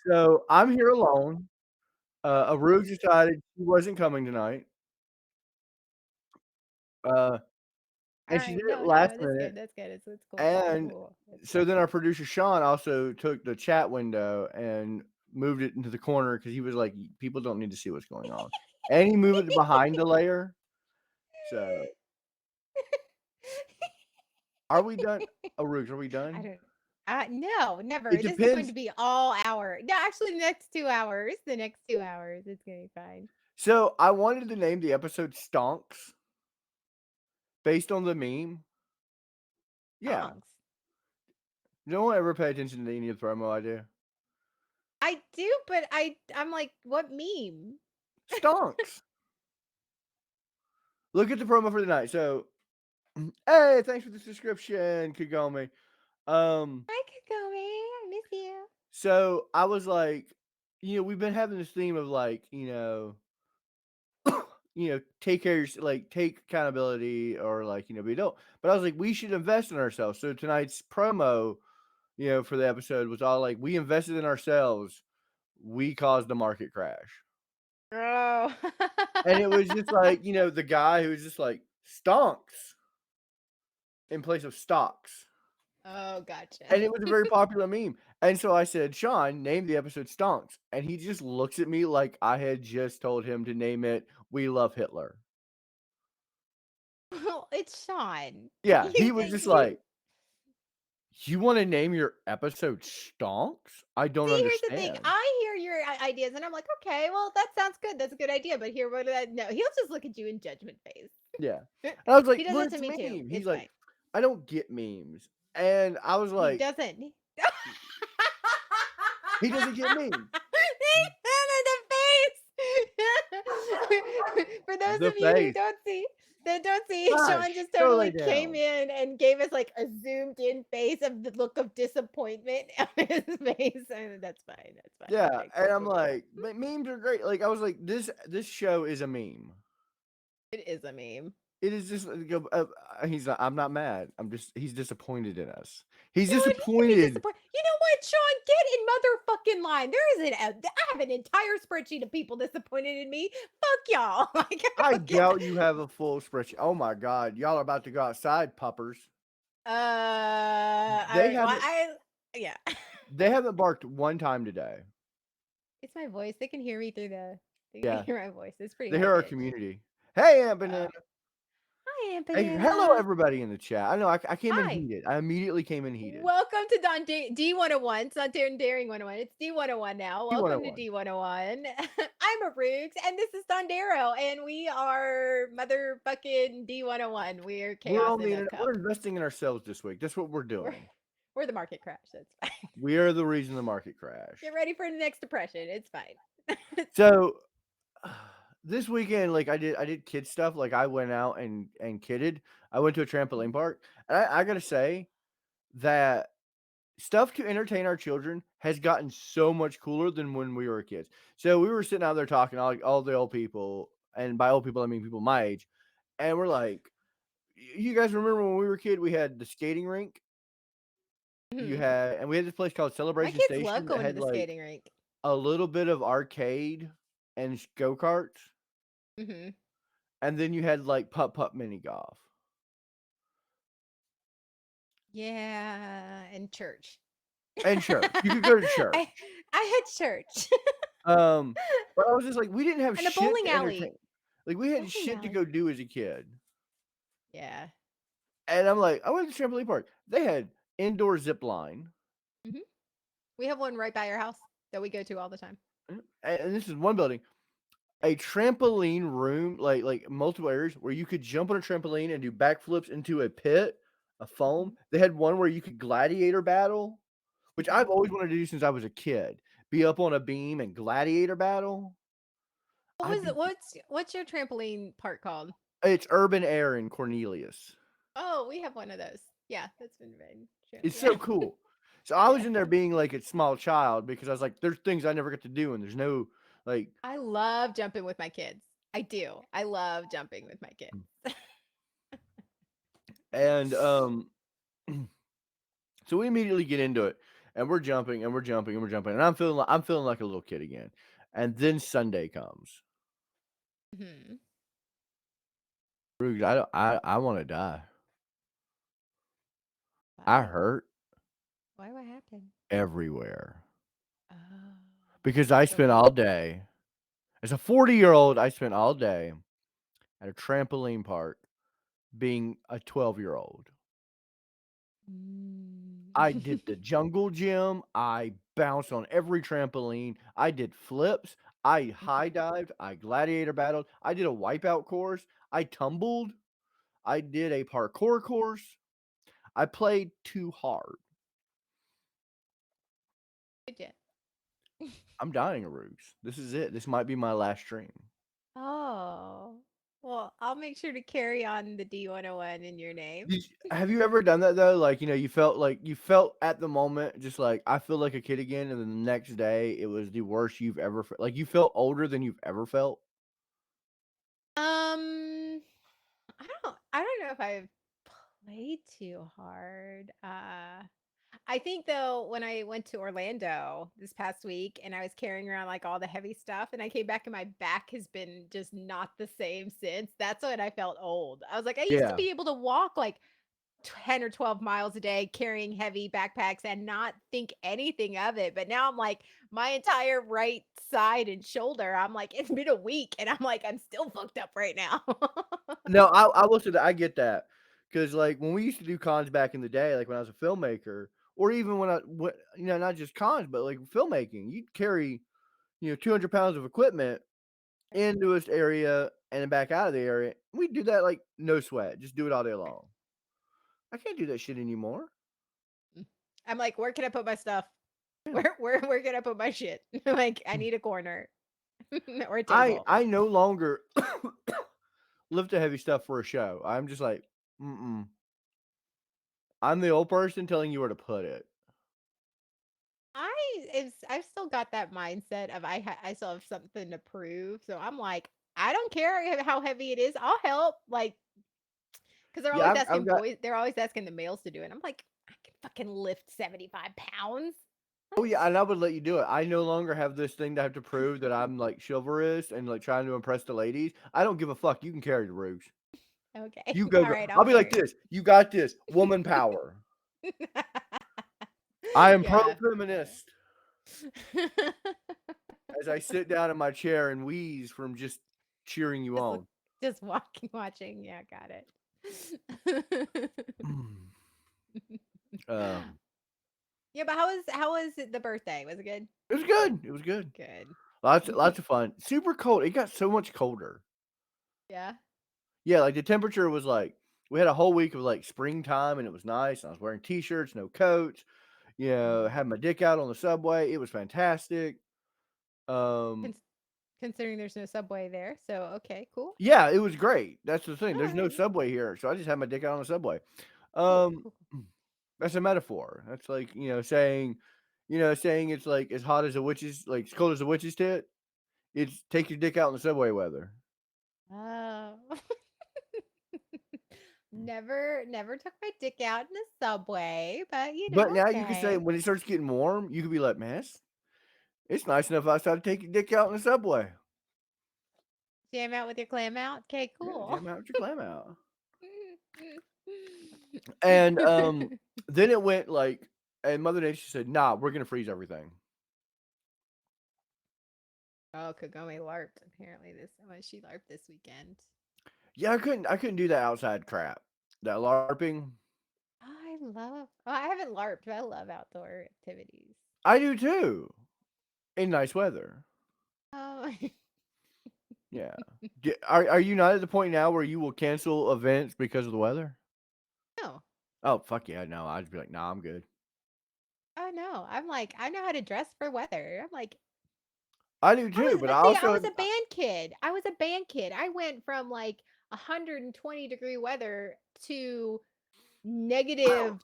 So I'm here alone. Aru decided she wasn't coming tonight. Uh, All and she right. did it No, no, last no. That's good. minute. That's good. It's cool. It's And cool. It's so fine. then our producer Sean also took the chat window and moved it into the corner because he was like, people don't need to see what's going on. And he moved it behind the layer. So are we done? Aru, are we I done? don't. No, never. It This is going to depends. be all hour. No, actually, the next 2 hours. The next 2 hours, it's gonna be fine. So I wanted to name the episode Stonks based on the meme. Yeah. Songs. No one ever pay attention to any of the promo I do. I do, but I'm like, what meme? Stonks. Look at the promo for the night. So, hey, thanks for the subscription, Kagome. Um, Hi, Kakome. I miss you. so I was like, we've been having this theme of like, take care of your, like take accountability or like, we don't. But I was like, we should invest in ourselves. So tonight's promo, for the episode was all like, we invested in ourselves. We caused the market crash. Oh. And it was just like, the guy who was just like, stonks in place of stocks. Oh, gotcha. And it was a very popular meme. And so I said, Sean, name the episode Stonks. And he just looks at me like I had just told him to name it We Love Hitler. Well, it's Sean. Yeah, he You was just you like, you want to name your episode Stonks? I don't see, here's the thing. understand. I hear your ideas, and I'm like, okay, well, that sounds good. That's a good idea. But here, what did I? No, he'll just look at you in judgment face. Yeah. And I was like, He does well, it to it's a me too. meme. He's It's like, fine. I don't get memes. And I was He like, doesn't. he doesn't get memes. The face. For those The of you who face. don't see, Gosh, Sean just go totally lay came down. in and gave us like a zoomed in face of the look of disappointment on his face. And that's fine. That's fine. Yeah, Okay, and cool, I'm cool, cool. like, memes are great. Like I was like, this show is a meme. It is a meme. It is just he's not, I'm not mad. He's disappointed in us. He's No, and he can be disappointed. disappointed. You know what, Sean? Get in motherfucking line. There isn't a. I have an entire spreadsheet of people disappointed in me. Fuck y'all. Like, I I don't get. doubt you have a full spreadsheet. Oh my god, y'all are about to go outside, puppers. All They right. Well, haven't yeah. they haven't barked one time today. It's my voice. They can hear me through the. They can Yeah, hear my voice. It's pretty they high hear our pitched. community. Hey, Aunt Banana. Oh, hi, Aunt Hey, hello Banana. everybody in the chat. I know I came in Hi. heated. I immediately came in heated. Welcome to D101. It's not Daring 101. It's D101 now. Welcome to D101. D101. I'm a Rooks, and this is Dondero, and we are motherfucking D101. We are We're chaos on the in a internet. We're cup. investing in ourselves this week. That's what we're We're, doing. we're the market crash. That's fine. We are the reason the market crashed. Get ready for the next depression. It's fine. So this weekend, like I did kid stuff. Like I went out and kidded. I went to a trampoline park, and I gotta say that stuff to entertain our children has gotten so much cooler than when we were kids. So we were sitting out there talking, all the old people, and by old people I mean people my age, and we're like, "You guys remember when we were kid? We had the skating rink. Mhm. And we had this place called My Celebration kids love Station that going to had the like skating rink. a little bit of arcade and go karts, Hmm. and then you had like putt mini golf." Yeah, and church. And church. You could go to church. I I had church. Um, but I was just like, we didn't have And a shit bowling to alley. entertain. Like we had Bowling shit to alley. go do as a kid. Yeah. And I'm like, I went to trampoline park. They had indoor zip line. Mhm. We have one right by our house that we go to all the time. And this is one building. A trampoline room, like multiple areas where you could jump on a trampoline and do backflips into a pit, a foam. Mhm. They had one where you could gladiator battle, which Mhm. I've always wanted to do since I was a kid. Be up on a beam and gladiator battle. What I'd was it? be What's your trampoline park called? It's Urban Air in Cornelius. Oh, we have one of those. Yeah, that's been very true. It's Yeah. so cool. So I was Yeah. in there being like a small child because I was like, there's things I never get to do, and there's no like. I love jumping with my kids. I do. I love jumping with my kids. And so we immediately get into it, and we're jumping and we're jumping and we're jumping, and I'm feeling like a little kid again. And then Sunday comes. Mhm. Ruggs, I don't, I want to die. I Why? hurt Why? What happened? everywhere Oh, because I the spent all day as a 40-year-old. I spent all day at a trampoline park being a 12-year-old. I did Mm. the jungle gym. I bounced on every trampoline. I did flips. I high dived. I gladiator battled. I did a wipeout course. I tumbled. I did a parkour course. I played too hard. Did ya? I'm dying of Roogs. This is it. This might be my last stream. Oh. Well, I'll make sure to carry on the D101 in your name. Have you ever done that though? Like, you felt at the moment just like I feel like a kid again, and then the next day it was the worst you've ever felt. Like you felt older than you've ever felt. Um, I don't know if I've played too hard. I think though when I went to Orlando this past week and I was carrying around like all the heavy stuff and I came back and my back has been just not the same since. That's when I felt old. I was like, I used to Yeah. be able to walk like 10 or 12 miles a day carrying heavy backpacks and not think anything of it. But now I'm like, my entire right side and shoulder, I'm like, it's been a week and I'm like, I'm still fucked up right now. No, I will say that I get that because like when we used to do cons back in the day, like when I was a filmmaker, or even not just cons, but like filmmaking, you'd carry 200 pounds of equipment into this area and then back out of the area. We'd do that like no sweat, just do it all day long. I can't do that shit anymore. I'm like, where can I put my stuff? Yeah. Where can I put my shit? Like, I need a corner or a I table. I no longer lift the heavy stuff for a show. I'm just like, mm-mm. I'm the old person telling you where to put it. I've still got that mindset of I still have something to prove. So I'm like, I don't care how heavy it is. I'll help. Like, because Yeah, I've got. they're always asking the males to do it. I'm like, I can fucking lift 75 pounds. Oh What? yeah, and I would let you do it. I no longer have this thing to have to prove that I'm like chivalrous and like trying to impress the ladies. I don't give a fuck. You can carry the roogs. Okay. You go, All girl. right, I'll I'll be like carry this. You got this. Woman power. it. I am pro Yeah. feminist. Yeah. As I sit down in my chair and wheeze from just cheering you Just look on. just walking, watching. Yeah, got it. um, Yeah, but how was it the birthday? Was it good? it was good. It was good. Good. Lots of fun. Super cold. It got so much colder. Yeah. Yeah, like the temperature was like we had a whole week of like springtime and it was nice. I was wearing t-shirts, no coats. Mhm. Had my dick out on the subway. It was fantastic. Um, Cons Considering there's no subway there, so okay, cool. yeah, it was great. That's the thing. There's no Alright. subway here, so I just had my dick out on the subway. Cool, Um, cool, cool. that's a metaphor. That's like saying it's like as hot as a witch's, like as cold as a witch's tit. It's take your dick out in the subway weather. Oh. Never took my dick out in the subway, but, But now you can say okay. when it starts getting warm, you could be like, man, it's nice enough outside to take your dick out in the subway. Jam out with your clam out? Okay, Yeah, cool. jam out with your clam out. And then it went like, and Mother Nature said, "Nah, we're gonna freeze everything." Oh, Kagome LARPed apparently she LARPed this weekend. Yeah, I couldn't do that outside crap. That LARPing. I haven't LARPed, but I love outdoor activities. I do too. In nice weather. Oh, Yeah. Are you not at the point now where you will cancel events because of the weather? no. Oh fuck yeah, no. I'd be like, nah, I'm good. Oh, no. I'm like, I know how to dress for weather. I'm like, I do too, but I I also was a band kid. I was a band kid. I went from like 120-degree weather to -10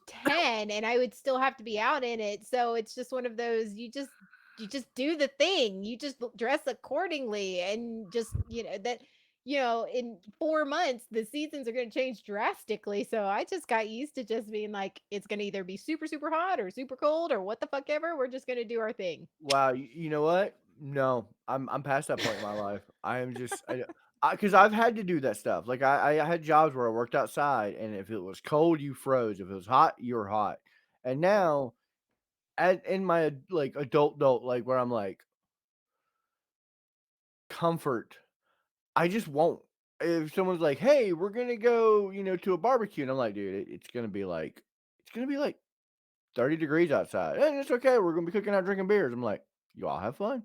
and I would still have to be out in it. So it's just one of those you just do the thing. You just dress accordingly and just, that in 4 months, the seasons are going to change drastically. So I just got used to just being like, it's going to either be super, super hot or super cold or what the fuck ever. We're just going to do our thing. Wow, you know what? No, I'm past that point in my life. I am just because I've had to do that stuff. Like I had jobs where I worked outside, and if it was cold, you froze. If it was hot, you were hot. And now, in my like adult like where I'm like comfort, I just won't. If someone's like, "Hey, we're gonna go, to a barbecue," and I'm like, "Dude, it's gonna be like 30 degrees outside, and it's okay. We're gonna be cooking out, drinking beers." I'm like, "You all have fun."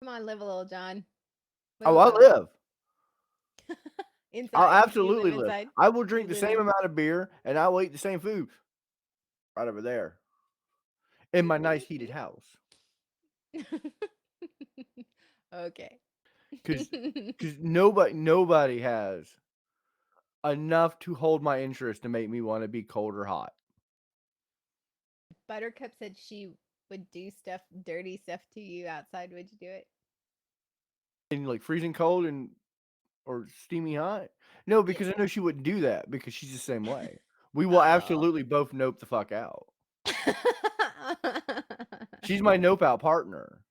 Come on, live a little, John. Live Oh, a I little. live. I'll Inside. You live absolutely live. inside. I will You drink the live same in. amount of beer, and I will eat the same food right over there in my nice heated house. Okay. Because nobody has enough to hold my interest to make me wanna be cold or hot. Buttercup said she would do stuff, dirty stuff to you outside. Would you do it? And, like, freezing cold or steamy hot? No, Yeah. because I know she wouldn't do that because she's the same way. We will Oh. absolutely both nope the fuck out. She's my nope out partner.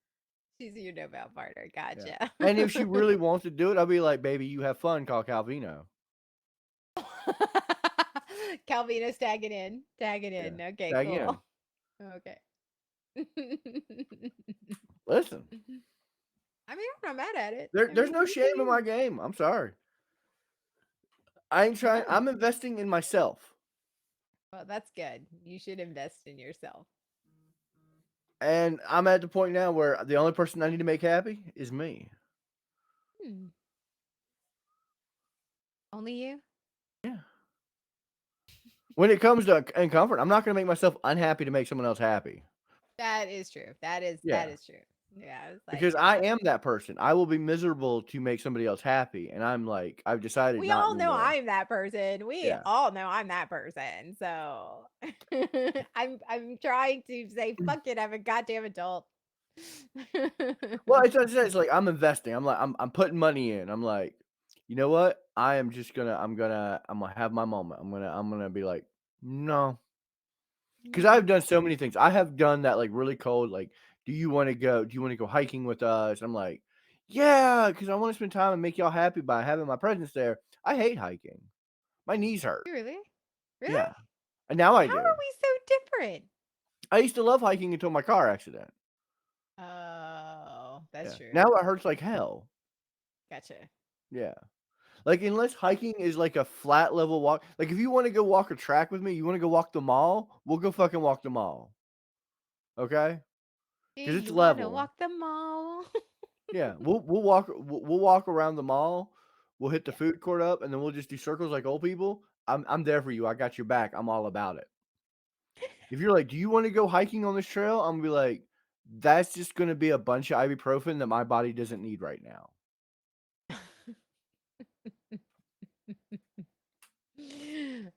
She's your no-bout partner. Yeah. Gotcha. And if she really wants to do it, I'll be like, "Baby, you have fun, call Calvino." Calvino's tagging in. Tagging Yeah. in. Okay, Tag in. cool. Okay. Listen, I mean, I'm not mad at it. I there's mean, no you do shame in you. my game, I'm sorry. I ain't trying No. I'm investing in myself, Well, that's good. You should invest in yourself. and I'm at the point now where the only person I need to make happy is me. Hmm. Only you? Yeah. When it comes to and comfort, I'm not gonna make myself unhappy to make someone else happy. That is true. That Yeah, is true. Yeah, it's because like I am that person. I will be miserable to make somebody else happy, and I'm like, I've decided we not all know anymore. I'm that person. We Yeah. all know I'm that person. So I'm trying to say fuck it, I'm a goddamn adult. Well, it's like I'm investing. I'm putting money in. I'm like, you know what? I'm gonna have my moment. I'm gonna be like, no, because I've done so many things. I have done that like really cold. Like, Do you want to go hiking with us? I'm like, yeah, because I want to spend time and make y'all happy by having my presence there. I hate hiking. My knees hurt. You really? Really? Yeah, and now I How do. are we so different? I used to love hiking until my car accident. Oh, that's Yeah, true. now it hurts like hell. Gotcha. Yeah. Like, unless hiking is like a flat level walk, like if you want to go walk a track with me, you want to go walk the mall, we'll go fucking walk the mall. Okay? Do Because it's you want to level. walk the mall? Yeah, we'll walk around the mall. We'll hit the Yeah. food court up, and then we'll just do circles like old people. I'm there for you. I got your back. I'm all about it. If you're like, do you want to go hiking on this trail? I'm gonna be like, that's just gonna be a bunch of ibuprofen that my body doesn't need right now.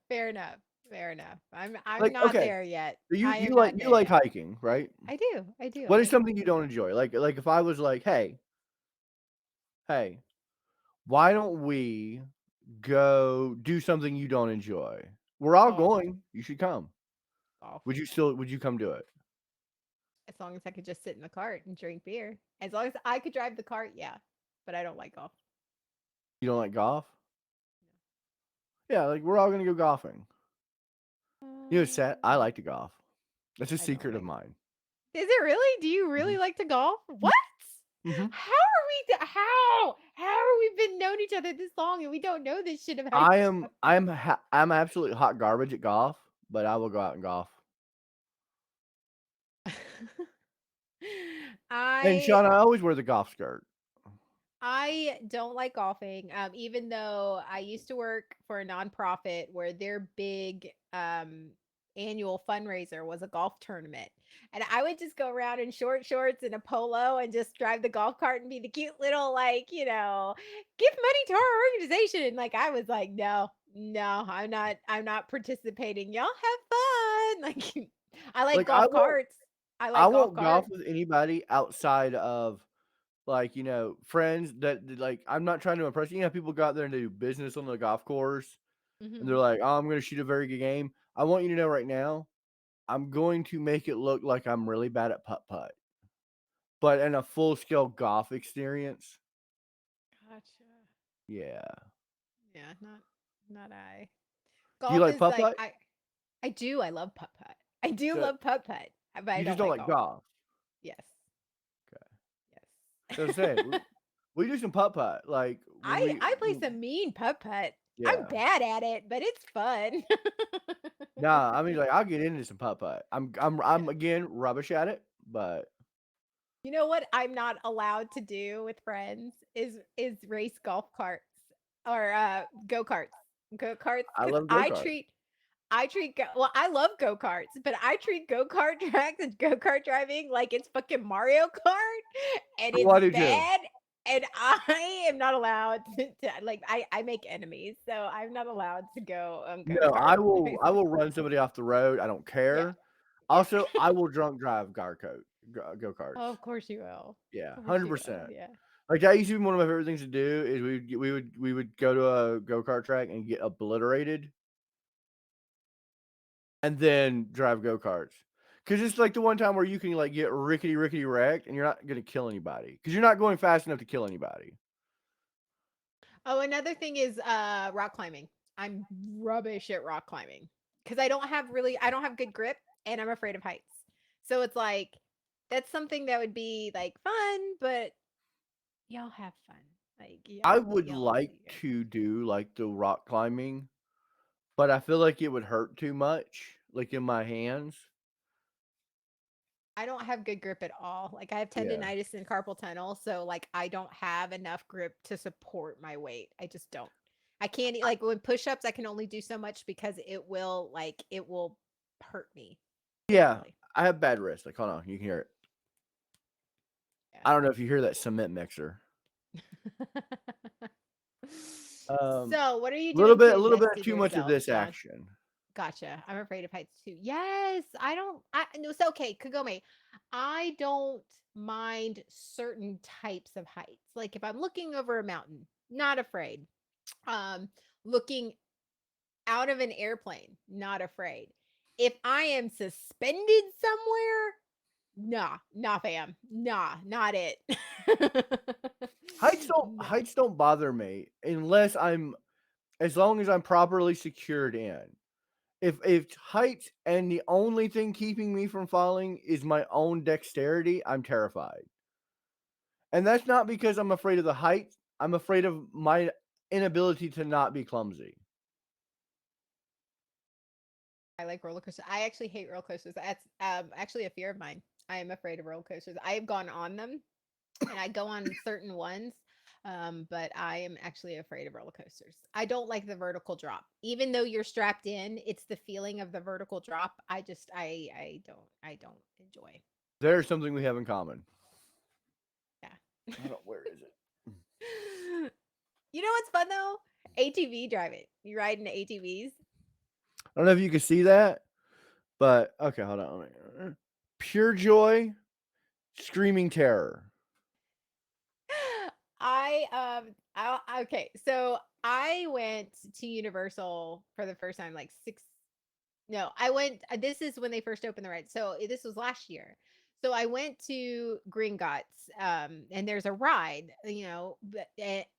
Fair enough. Fair enough. I'm Like, not okay, there yet. so you I you am like not you there like yet. hiking, right? I do. I do. What I is do. something you don't enjoy? Like if I was like, hey, why don't we go do something you don't enjoy? We're all Golf. going. You should come. Golf. Would you come do it? As long as I could just sit in the cart and drink beer. As long as I could drive the cart, yeah. But I don't like golf. You don't like golf? Yeah, like we're all gonna go golfing. You know, Seth, I like to golf. That's a I don't secret of like. mine. Is it really? Do you really Mhm. like to golf? What? Mhm. How are we? How are we been known each other this long and we don't know this shit about I each am I'm ha I'm absolutely hot garbage at golf, but I will go out and golf. other? And I Sean, I always wear the golf skirt. I don't like golfing. Even though I used to work for a nonprofit where their big annual fundraiser was a golf tournament. And I would just go around in short shorts and a polo and just drive the golf cart and be the cute little like, give money to our organization. Like I was like, no, no, I'm not participating. Y'all have fun. Like I like Like I golf won't carts. I I like golf won't golf carts. with anybody outside of like, friends like, I'm not trying to impress you. You know, people go out there and they do business on the golf course and they're Mhm. like, "Oh, I'm going to shoot a very good game." I want you to know right now, I'm going to make it look like I'm really bad at putt putt, but in a full scale golf experience. Gotcha. Yeah. Yeah, not I. Do you Golf like is putt like putt? I do. I love putt putt. I do So love putt putt, but I you don't just don't like like golf. golf. Yes. Okay. So Yes. say we do some putt putt like when I play some mean putt putt. I'm yeah. bad at it, but it's fun. Nah, I mean like I'll get into some putt putt. I'm Yeah. again rubbish at it, but You know what I'm not allowed to do with friends is race golf carts or go-karts. Go-karts I cuz love go kart. well, I love go-karts, but I treat go-kart tracks and go-kart driving like it's fucking Mario Kart and Oh, it's I do too. bad and I am not allowed to like I make enemies, so I'm not allowed to go on No, go-kart I races. will run somebody off the road. I don't Yeah. care. Yeah. Also, I will drunk drive go Oh, karts. of course you will. Yeah, Of course you will. 100%. Yeah. Like that used to be one of my favorite things to do. Is we would go to a go kart track and get obliterated, and then drive go karts. Cause it's like the one time where you can like get rickety wrecked, and you're not gonna kill anybody. Cause you're not going fast enough to kill anybody. Oh, another thing is rock climbing. I'm rubbish at rock climbing because I don't have good grip and I'm afraid of heights. So it's like that's something that would be like fun, but y'all have fun. Like I y'all would y'all do like your to thing. do like the rock climbing, but I feel like it would hurt too much, like in my hands. I don't have good grip at all. Like I have Yeah. tendonitis and carpal tunnel, so like I don't have enough grip to support my weight. I just don't. I can't like when push-ups I can only do so much because it will hurt me Yeah, basically. I have bad wrist. Like, hold on, you can hear it. Yeah. I don't know if you hear that cement mixer. Um, So, what are you little doing bit, to a little bit invest in too much of yourself, this John? action. Gotcha. I'm afraid of heights too. Yes, I don't. I no, it's okay. Kagome, I don't mind certain types of heights. Like if I'm looking over a mountain, not afraid. Um, looking out of an airplane, not afraid. If I am suspended somewhere, nah, fam, not it. No. Heights don't bother me unless I'm as long as I'm properly secured in. If heights and the only thing keeping me from falling is my own dexterity, I'm terrified. And that's not because I'm afraid of the height. I'm afraid of my inability to not be clumsy. I like roller coasters. I actually hate roller coasters. That's actually a fear of mine. I am afraid of roller coasters. I have gone on them and I go on certain ones. But I am actually afraid of roller coasters. I don't like the vertical drop. Even though you're strapped in, it's the feeling of the vertical drop. I don't enjoy. There's something we have in common. Yeah. I don't. Where is it? You know what's fun though? ATV driving. You ride in ATVs? I don't know if you can see that, but okay, hold on. Pure joy, screaming terror. Okay, so I went to Universal for the first time like 6 no, I went this is when they first opened the ride. So this was last year. So I went to Gringotts and there's a ride,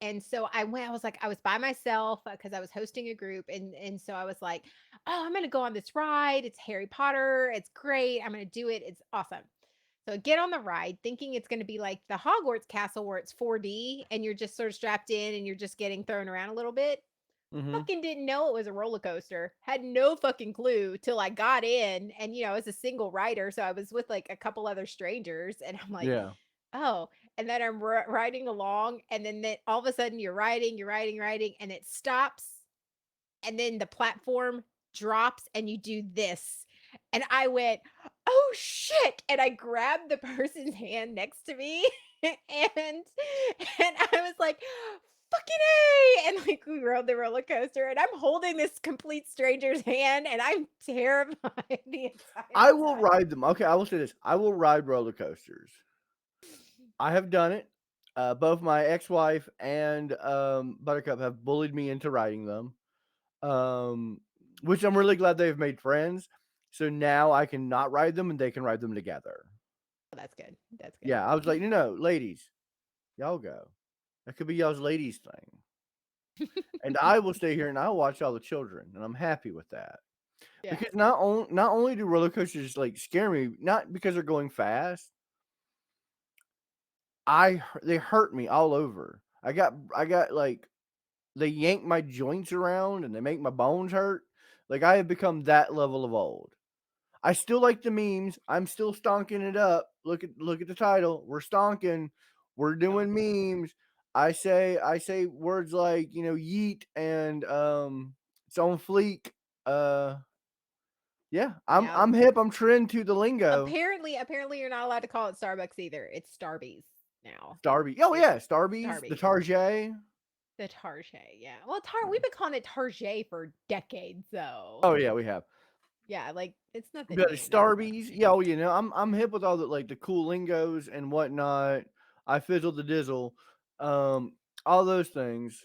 and so I went I was like I was by myself because I was hosting a group and so I was like, "Oh, I'm going to go on this ride. It's Harry Potter. It's great. I'm going to do it. It's awesome." So I get on the ride thinking it's going to be like the Hogwarts castle where it's 4D and you're just sort of strapped in and you're just getting thrown around a little bit. Mm-hmm. Fucking didn't know it was a roller coaster. Had no fucking clue till I got in and I was a single rider so I was with like a couple other strangers and I'm like, Yeah. "Oh." And then I'm riding along and then all of a sudden you're riding and it stops and then the platform drops and you do this. And I went, "Oh shit." And I grabbed the person's hand next to me and I was like, "Fucking A." And like we rode the roller coaster and I'm holding this complete stranger's hand and I'm terrified the I entire will time. ride them. Okay, I will say this. I will ride roller coasters. I have done it. Both my ex-wife and Buttercup have bullied me into riding them, um, which I'm really glad they've made friends. So now I can not ride them and they can ride them together. Oh, that's good. That's Yeah, I was like, no, no, ladies, y'all go. That could be y'all's ladies thing, good. and I will stay here and I'll watch all the children, and I'm happy with that. Yeah. Because not only do roller coasters like scare me, not because they're going fast, they hurt me all over. I got like they yank my joints around and they make my bones hurt. Like I have become that level of old. I still like the memes. I'm still stonking it up. Look at the title. We're stonking. We're doing Stonking. memes. I say words like, yeet and it's on fleek. Uh yeah, Now, I'm hip. I'm trend to the lingo. apparently, you're not allowed to call it Starbucks either. It's Starbies now. Starby. Oh It's yeah, Starbies, the Starbies. Tarjay. The Tarjay, yeah. Well, we've been calling it Tarjay for decades, though. Oh yeah, we have. Yeah, like it's nothing But new. That's nothing Starbies, new. yeah, I'm hip with all the like the cool lingos and whatnot. I fizzle the dizzle, um, all those things.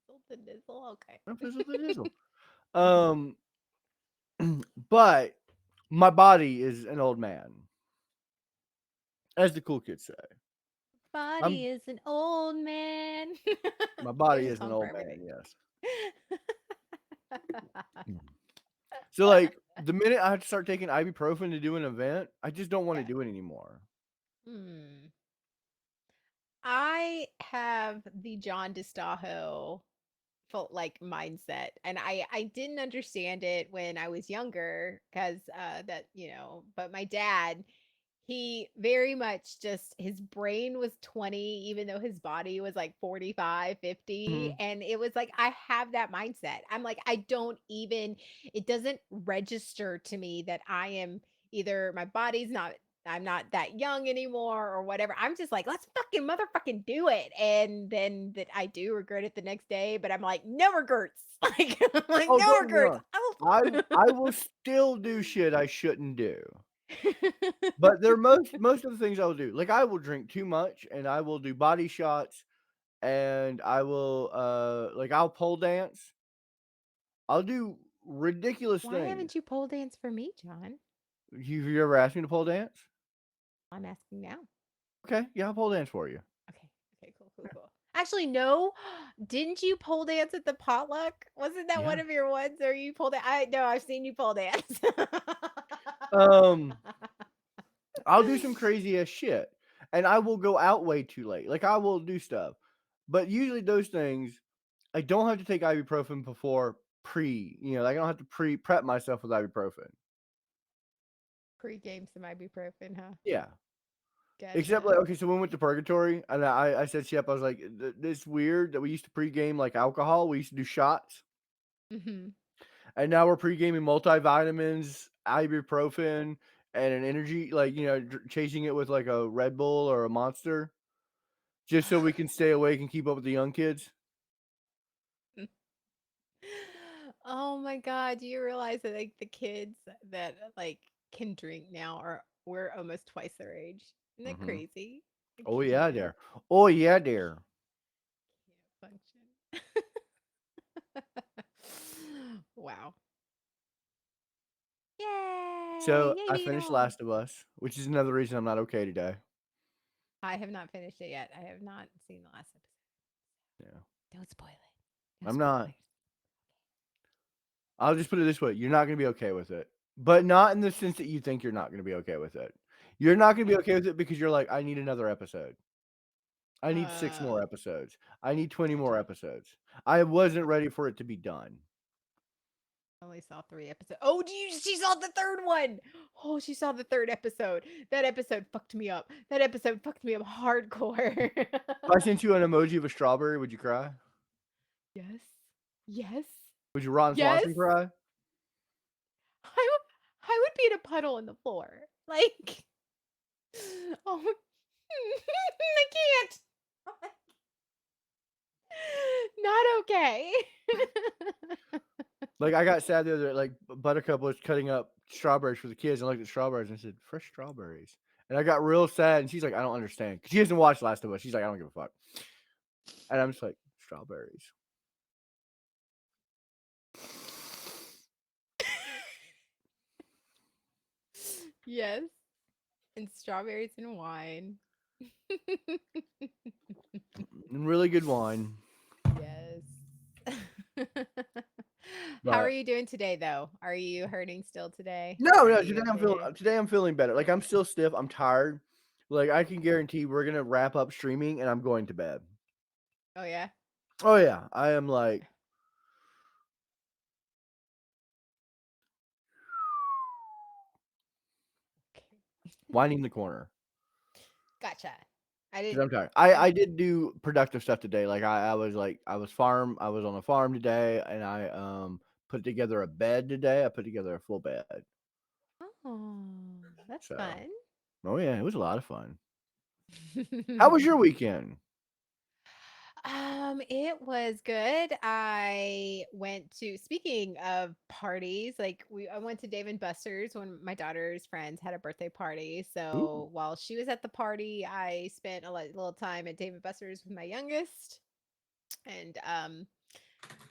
Dizzle the dizzle. Okay. I fizzle the dizzle. Um, but my body is an old man, as the cool kids say. I'm Body is an old man. My There's body a is an song for old man. everything. Yes. So like the minute I have to start taking ibuprofen to do an event, I just don't want to Yeah. do it anymore. Hmm. I have the John DiStaho full like mindset, and I didn't understand it when I was younger because that but my dad, he very much just his brain was 20 even though his body was like 45, 50, Mhm. and it was like I have that mindset. I'm like I don't even it doesn't register to me that I am either my body's not I'm not that young anymore or whatever. I'm just like, let's fucking motherfucking do it. And then that I do regret it the next day, but I'm like, no regrets. Like, I'm like Oh, no don't get me regrets. wrong. Oh. I will still do shit I shouldn't do. But they're most of the things I will do. Like I will drink too much and I will do body shots and I will like I'll pole dance. I'll do ridiculous Why things. haven't you pole danced for me, John? You ever asked me to pole dance? I'm asking now. Okay, yeah, I'll pole dance for you. Okay. Okay, cool, cool, cool. Actually, no. Didn't you pole dance at the potluck? Wasn't that Yeah. one of your ones or you pole dance? I no, I've seen you pole dance. Um, I'll do some crazy ass shit. And I will go out way too late. Like I will do stuff. But usually those things I don't have to take ibuprofen before like I don't have to prep myself with ibuprofen. Pre-game some ibuprofen, huh? Yeah. Except Gotcha. like, okay, so when we went to Purgatory, and I said, "Yep," I was like, "It's weird that we used to pregame like alcohol. We used to do shots, Hmm. and now we're pregaming multivitamins, ibuprofen, and an energy, like chasing it with like a Red Bull or a Monster, just so we can stay awake and keep up with the young kids." Oh my God. Do you realize that like the kids that like can drink now are we're almost twice their age? Isn't that Hmm. crazy? I Oh yeah, can't. there. Oh yeah, there. Can't function. Wow. Yay! So Yay I me and finished all. Last of Us, which is another reason I'm not okay today. I have not finished it yet. I have not seen the last episode. Yeah, Don't spoil it. No I'm not. spoilers. I'll just put it this way: you're not going to be okay with it, but not in the sense that you think you're not going to be okay with it. You're not going to be Okay. okay with it because you're like, I need another episode. I need 6 more Uh, episodes. I need 20 more gotcha. episodes. I wasn't ready for it to be done. Only saw 3 episodes. Oh, she saw the third one. Oh, she saw the third episode. That episode fucked me up. That episode fucked me up hardcore. If I sent you an emoji of a strawberry, would you cry? Yes. Yes. Would you Ron Yes. Swanson cry? I would be in a puddle in the floor. Like, oh, I can't. Not okay. Like I got sad the other like Buttercup was cutting up strawberries for the kids and I looked at strawberries and I said, fresh strawberries. And I got real sad, and she's like, "I don't understand." 'Cause she hasn't watched Last of Us. She's like, "I don't give a fuck." And I'm just like, "Strawberries." Yes, and strawberries and wine. And really good wine. Yes. How are But you doing today, though? Are you hurting still today? no, Are no, you okay? today I'm feeling better. Like, I'm still stiff, I'm tired. Like, I can guarantee we're gonna wrap up streaming, and I'm going to bed. Oh, yeah? Oh, yeah. I am, like, Okay. winding the corner. Gotcha. I 'Cause did I'm tired. I I did do productive stuff today. Like, I was on a farm today, and put together a bed today. I put together a full bed. Oh, that's So, fun. oh, yeah, it was a lot of fun. How was your weekend? It was good. I went to speaking of parties, like I went to Dave and Buster's when my daughter's friends had a birthday party. Ooh, So while she was at the party, I spent a little time at Dave and Buster's with my youngest, and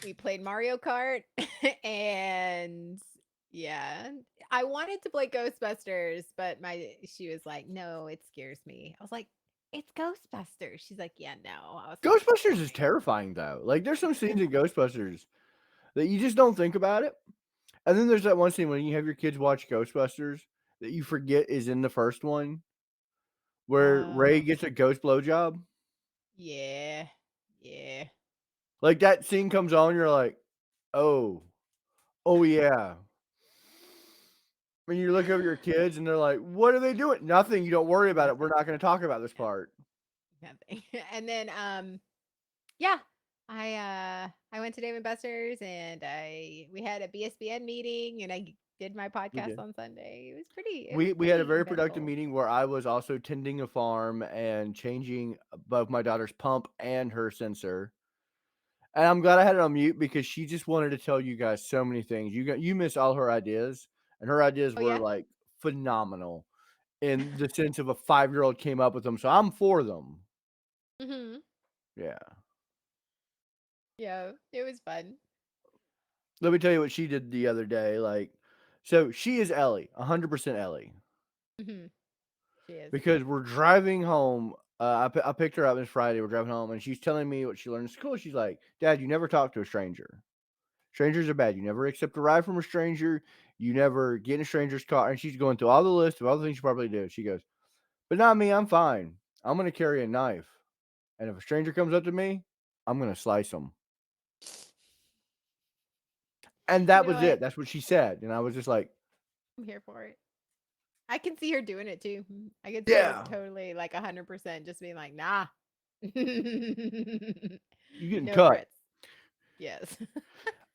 we played Mario Kart. And yeah, I wanted to play Ghostbusters, but my she was like, "No, it scares me." I was like, "It's Ghostbusters." She's like, "Yeah, no." I was like, Ghostbusters is "Fine." terrifying, though. Like, there's some scenes in Ghostbusters that you just don't think about it, and then there's that one scene when you have your kids watch Ghostbusters that you forget is in the first one, where Ray Oh, gets a ghost blowjob. yeah. Yeah. Like, that scene comes on, you're like, "Oh, oh, yeah." When you look over your kids and they're like, "What are they doing?" "Nothing, you don't worry about it, we're Nothing. not gonna talk about this Yeah, part." nothing. And then yeah, I went to Dave and Buster's, and I we had a BSBN meeting, and did my We podcast did. on Sunday. It was We had a pretty very productive eventful. meeting where I was also tending a farm and changing both my daughter's pump and her sensor. And I'm glad I had it on mute because she just wanted to tell you guys so many things. You missed all her ideas, and her ideas Oh were, yeah. like, phenomenal in the sense of a five-year-old came up with them, so I'm for them. Mhm. Yeah. Yeah, it was fun. Let me tell you what she did the other day, like, so she is Ellie, 100% Ellie, Mhm. She is. because we're driving home, I picked her up this Friday, we're driving home, and she's telling me what she learned in school. She's like, "Dad, you never talk to a stranger. Strangers are bad. You never accept a ride from a stranger. You never get in a stranger's car." And she's going through all the list of all the things you probably do. She goes, "But not me, I'm fine. I'm gonna carry a knife, and if a stranger comes up to me, I'm gonna slice them." And You that know was what? it. That's what she said, and I was just like, I'm here for it. I can see her doing it too. I can see her "Yeah, totally like 100% just being like, "Nah." you getting No cut." threats. Yes.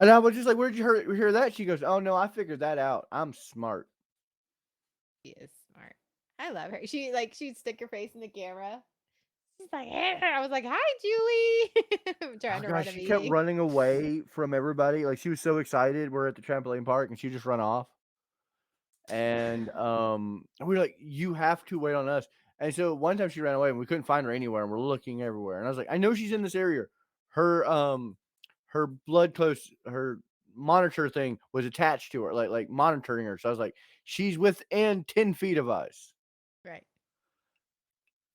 And I was just like, "Where'd you hear that?" She goes, "Oh, no, I figured that out. I'm smart." She is smart. I love her. She'd stick her face in the camera. She's like, "Eh." I was like, "Hi, Julie." I'm trying Oh to run gosh, a she kept meeting. running away from everybody. Like, she was so excited. We're at the trampoline park, and she just run off. And, we were like, "You have to wait on us." And so one time she ran away, and we couldn't find her anywhere, and we're looking everywhere. And I was like, "I know she's in this area." Her, her blood close her monitor thing was attached to her, like monitoring her. So I was like, "She's within 10 feet of us." Right.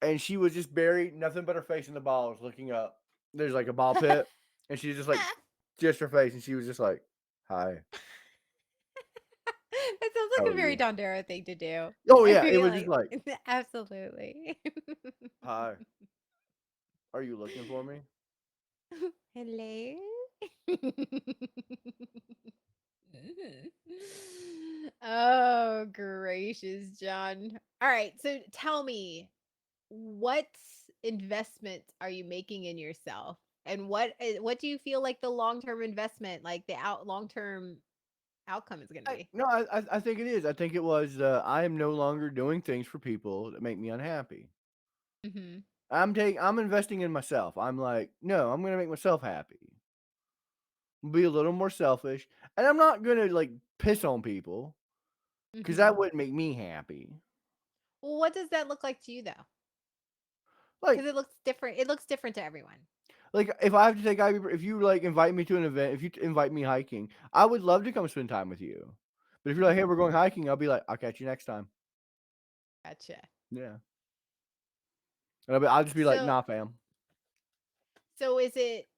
And she was just buried, nothing but her face in the balls, looking up. There's like a ball pit, and she's just like, just her face, and she was just like, "Hi, That sounds how like a are very you?" Dondero thing to do. Oh I yeah, it feel was just like like, absolutely. "Hi, are you looking for me?" Hello. Oh, gracious, John. All right, so tell me, what investment are you making in yourself? And what do you feel like the long-term investment, like the long-term outcome is going to be? No, I think it is. I think it was, I am no longer doing things for people that make me unhappy. Mhm. I'm investing in myself. I'm like, "No, I'm gonna make myself happy. Be a little more selfish, and I'm not gonna, like, piss on people because that Mhm. wouldn't make me happy." Well, what does that look like to you though? Like Because it looks different. It looks different to everyone. like if I have to take if you like invite me to an event, if you invite me hiking, I would love to come spend time with you. But if you're like, hey, we're Mhm. going hiking, I'll be like, I'll catch you next time. Gotcha. Yeah. And I'll just be like, So, nah, fam. so is it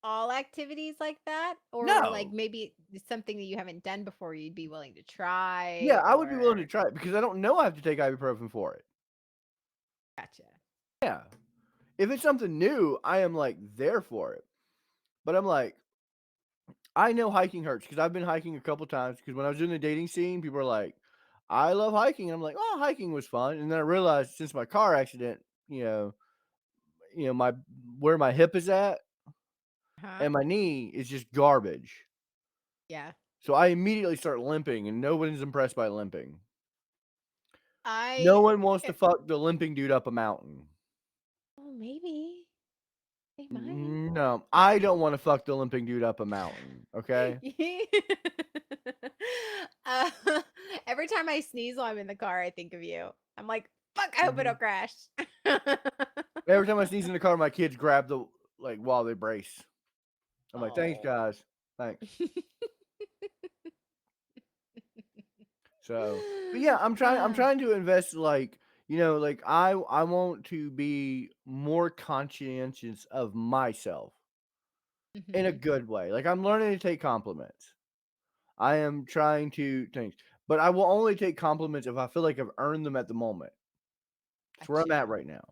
all activities like that, or like No. maybe it's something that you haven't done before you'd be willing to try, Yeah, I would be willing to or try it because I don't know I have to take ibuprofen for it. gotcha. Yeah. If it's something new, I am like there for it. But I'm like, I know hiking hurts because I've been hiking a couple times. Because when I was in the dating scene, people are like, I love hiking. And I'm like, oh, hiking was fun. And then I realized since my car accident, my where my hip is at Huh? and my knee is just garbage. Yeah. So I immediately start limping, and nobody's impressed by limping. No I one wants to eh, fuck the limping dude up a mountain. oh, maybe they might. No, I don't want to fuck the limping dude up a mountain. Okay. uh, every time I sneeze while I'm in the car, I think of you. I'm like, fuck, I hope I Hmm. don't crash. Every time I sneeze in the car, my kids grab the like while they brace. I'm like, thanks, Oh. guys. Thanks. So, but yeah, I'm Ah, trying to invest like, like I want to be more conscientious of myself in a mhm. good way. Like I'm learning to take compliments. I am trying to things, but I will only take compliments if I feel like I've earned them at the moment. That's where I'm at Gotcha. right now.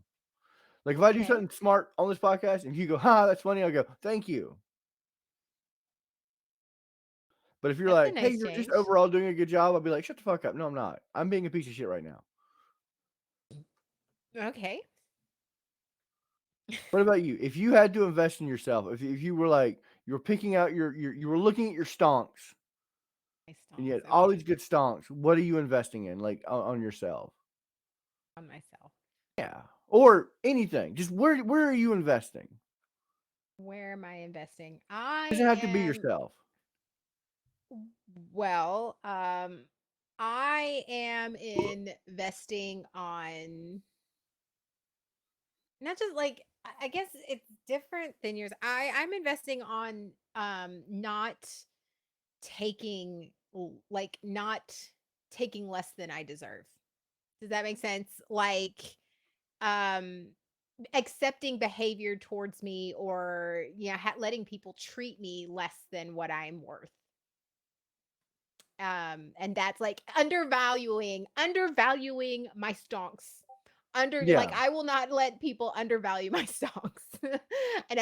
Like if I do Okay. something smart on this podcast and you go, "Ha, that's funny," I'll go, "Thank you." But if you're That's a like, "Hey, nice you're just change. overall doing a good job," I'll be like, "Shut the fuck up." No, I'm not. I'm being a piece of shit right now. Okay. What about you? If you had to invest in yourself, if you were like you were picking out you were looking at your stonks My and you had stonks. all Okay. these good stonks, what are you investing in, like on yourself? On myself. Yeah, or anything. Just where are you investing? Where am I investing? It doesn't I have to be am yourself. well, I am investing on not just like I guess it's different than yours. I'm investing on not not taking less than I deserve. Does that make sense? Like um accepting behavior towards me, or letting people treat me less than what I'm worth. And that's like undervaluing my stonks. Like Yeah, I will not let people undervalue my stonks. And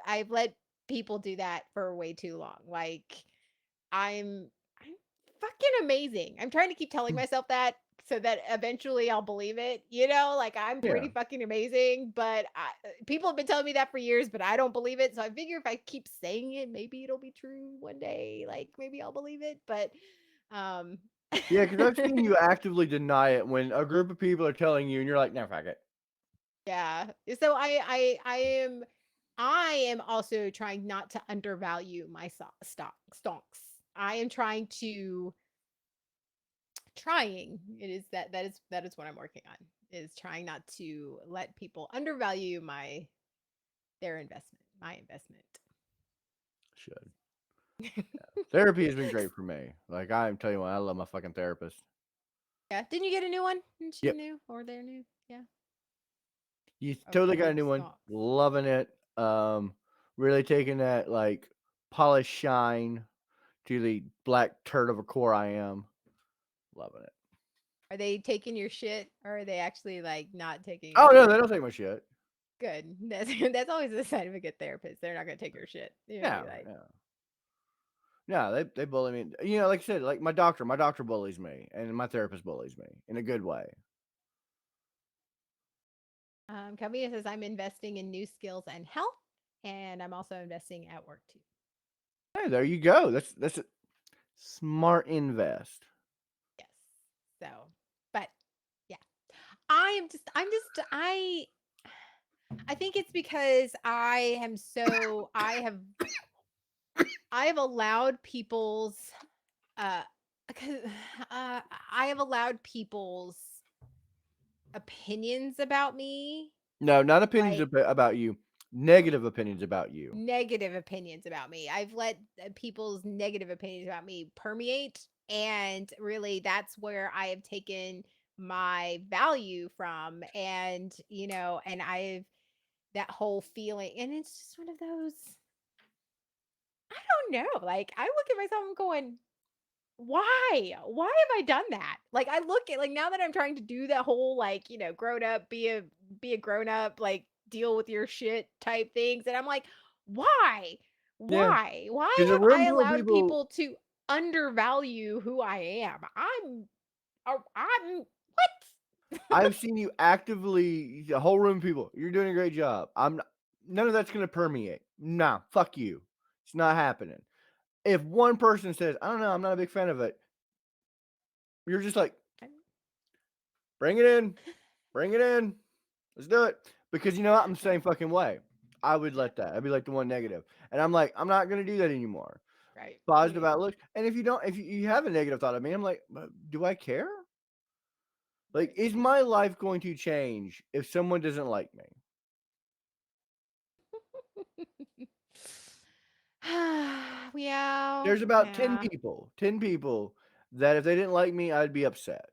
I've let people do that for way too long. Like I'm fucking amazing. I'm trying to keep telling myself that so that eventually I'll believe it. Like I'm yeah. pretty fucking amazing, but people have been telling me that for years, but I don't believe it. So I figure if I keep saying it, maybe it'll be true one day. Like maybe I'll believe it, but um Yeah, because I've seen you actively deny it when a group of people are telling you and you're like, "No, fuck it." yeah. So I am also trying not to undervalue my stonks. I am trying. It is that is what I'm working on, is trying not to let people undervalue my investment. Should. Therapy has been great for me. Like I'm telling you what, I love my fucking therapist. Yeah. Didn't you get a new one? Isn't she Yep. new, or they're new? Yeah. You Of totally got a new one. stonks. Loving it. Really taking that like polished shine to the black turd of a core I am. Loving it. Are they taking your shit, or are they actually like not taking your Oh no, they shit? don't take my shit. Good. That's always a sign of a good therapist. They're not gonna take your shit. You're gonna Yeah, be like, yeah. No, they bully me. Like I said, like my doctor bullies me, and my therapist bullies me in a good way. Cambia says I'm investing in new skills and health, and I'm also investing at work too. Hey, there you go. That's a smart invest. Yes. So, but yeah, I think it's because I have allowed people's uh, 'cause, I have allowed people's opinions about me, No, not opinions like about you. Negative opinions about you. negative opinions about me. I've let people's negative opinions about me permeate. And really, that's where I have taken my value from. And, and I've that whole feeling. And it's just one of those, I don't know. Like, I look at myself and going, why? Why have I done that? Like, I look at, like, now that I'm trying to do that whole, like, grown up, be a grown up, like, deal with your shit type things, and I'm like, why? Yeah, Why because a have room I full of allowed people. people to undervalue who I am? I'm what? I've seen you actively, the whole room of people. You're doing a great job. I'm not, none of that's going to permeate. Nah, fuck you. It's not happening. If one person says, I don't know, I'm not a big fan of it, you're just like, bring it in, bring it in. Let's do it. Because you know what? I'm the same fucking way. I would let that. I'd be like the one negative. And I'm like, I'm not going to do that anymore. Right. Positive Yeah. outlook. And if you don't, if you have a negative thought of me, I'm like, do I care? Like, Right. is my life going to change if someone doesn't like me? Yeah. There's about Yeah. 10 people that if they didn't like me, I'd be upset.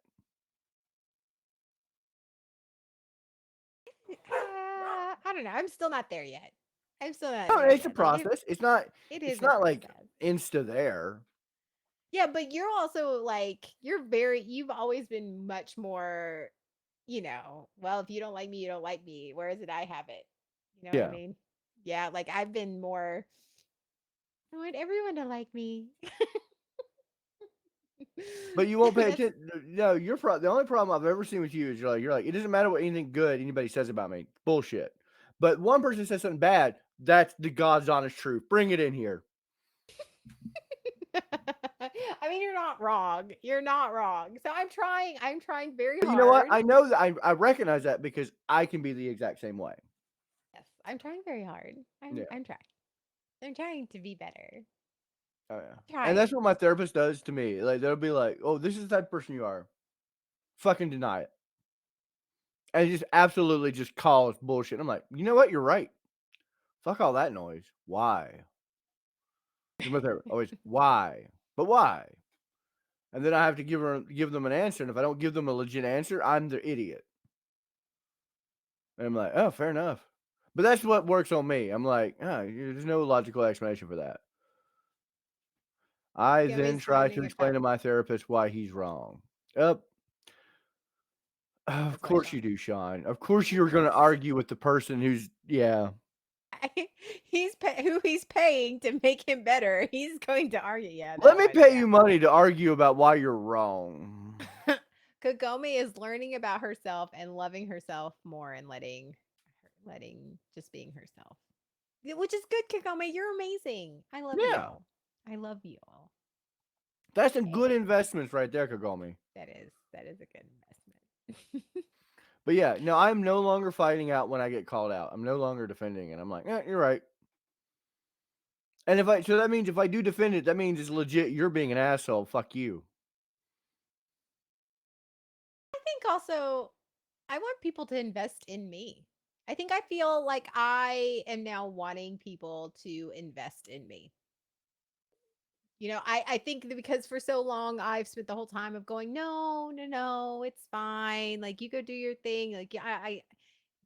I don't know. I'm still not there yet. I'm still not No, there it's a yet. Like process. it It's is a not like process. insta there. Yeah, but you're also like you've always been much more, well, if you don't like me, you don't like me. Whereas it I have it. You know what I Yeah. mean? Yeah, like I've been more I want everyone to like me. But you won't pay That's attention. No, the only problem I've ever seen with you is you're like, it doesn't matter what anything good anybody says about me. Bullshit. But one person says something bad, that's the God's honest truth. Bring it in here. I mean, you're not wrong. You're not wrong. So I'm trying very But you know what? hard. I know that I recognize that because I can be the exact same way. Yes, I'm trying very hard. I'm Yeah. I'm trying. I'm trying to be better. Oh yeah. And that's Trying. what my therapist does to me. Like they'll be like, "Oh, this is the type of person you are." Fucking deny it. And just absolutely just calls bullshit. I'm like, you know what? You're right. Fuck all that noise. Why? Just my therapist always, why? But why? And then I have to give them an answer. And if I don't give them a legit answer, I'm the idiot. And I'm like, oh, fair enough. But that's what works on me. I'm like, oh, there's no logical explanation for that. I then Is try to learning explain about to my therapist why he's wrong. Up. Of that's why course you Sean. do, Sean. Of course you're going to Yes. argue with the person who's, yeah. Who he's paying to make him better. He's going to argue. Yeah, Let no, me I pay yeah. you money to argue about why you're wrong. Kagome is learning about herself and loving herself more and letting just being herself. Which is good, Kagome. You're amazing. I love you. Yeah. I love you. That's some good And investments right there, Kagome. that is a good investment. But yeah, no, I'm no longer fighting out when I get called out. I'm no longer defending it. I'm like, you're right. And so that means if I do defend it, that means it's legit. You're being an asshole. Fuck you. I think also I want people to invest in me. I think I feel like I am now wanting people to invest in me. I think that because for so long I've spent the whole time of going, no, no, no, it's fine. Like you go do your thing. Like yeah, I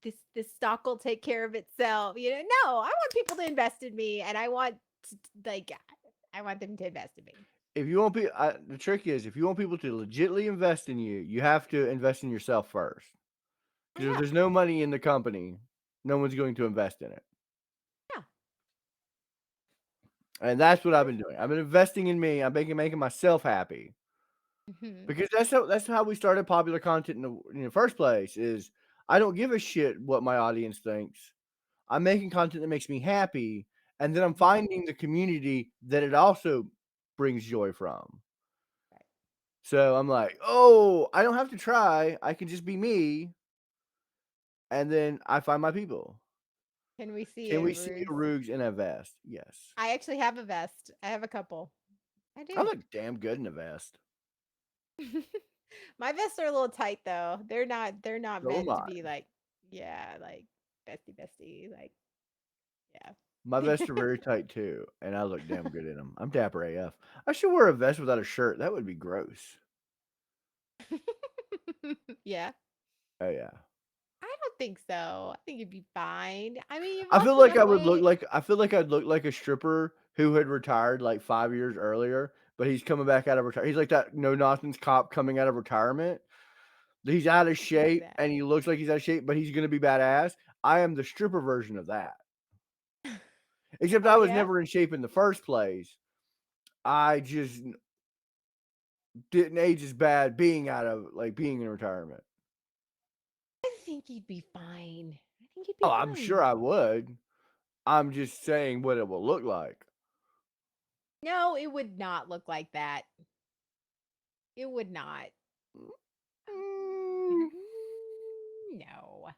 this stock will take care of itself. No, I want people to invest in me, and I want like I want them to invest in me. If you want people, the trick is if you want people to legitly invest in you, you have to invest in yourself first. Because if Yeah, there's no money in the company, no one's going to invest in it. yeah. And that's what I've been doing. I've been investing in me. I'm making myself happy. Hmm. Because that's how we started popular content in the first place. Is I don't give a shit what my audience thinks. I'm making content that makes me happy, and then I'm Hmm. finding the community that it also brings joy from. Right. So I'm like, oh, I don't have to try. I can just be me, and then I find my people. Can we see Can a we see a ruse? Roogs in a vest? Yes. I actually have a vest. I have a couple. I I do. look damn good in a vest. My vests are a little tight though. They're not So am meant to I. be like, yeah, like bestie, like, My yeah. vests are very tight too, and I look damn good in them. I'm dapper AF. I should wear a vest without a shirt. That would be gross. Yeah. Oh yeah. I don't think so. I think you'd be fine. I mean, you've I feel lost like enough I would look weight. like I feel like I'd look like a stripper who had retired like 5 years earlier, but he's coming back out of retire he's like that no nonsense cop coming out of retirement. He's out of I can see shape that. and he looks like he's out of shape, but he's gonna be badass. I am the stripper version of that. Except I Oh was yeah. never in shape in the first place. I just didn't age as bad being out of being in retirement. I think you'd be fine. I think you'd be Oh, I'm sure fine. I would. I'm just saying what it will look like. No, it would not look like that. It would not. Mm, No.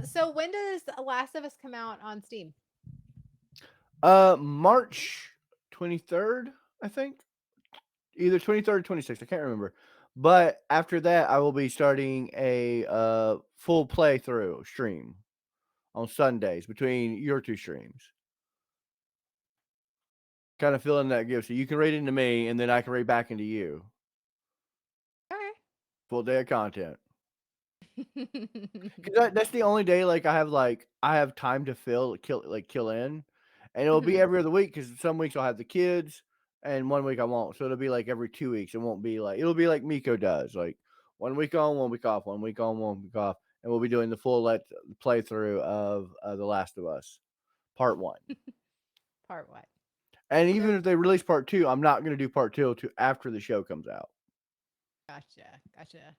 So when does Last of Us come out on Steam? March 23rd, I think. Either 23rd or 26th, I can't remember. But after that, I will be starting a full playthrough stream on Sundays between your two streams. Kind of filling that give. So you can rate into me, and then I can rate back into you. Full day of content. Okay. Because that's the only day I have time to kill in, and it'll be Mhm. every other week because some weeks I'll have the kids, and 1 week I won't. So it'll be like every 2 weeks. It won't be like it'll be like Miko does, like 1 week on, 1 week off, 1 week on, 1 week off, and we'll be doing the full playthrough of The Last of Us, Part One. Part what? And So even if they release Part Two, I'm not going to do Part Two till after the show comes out gotcha.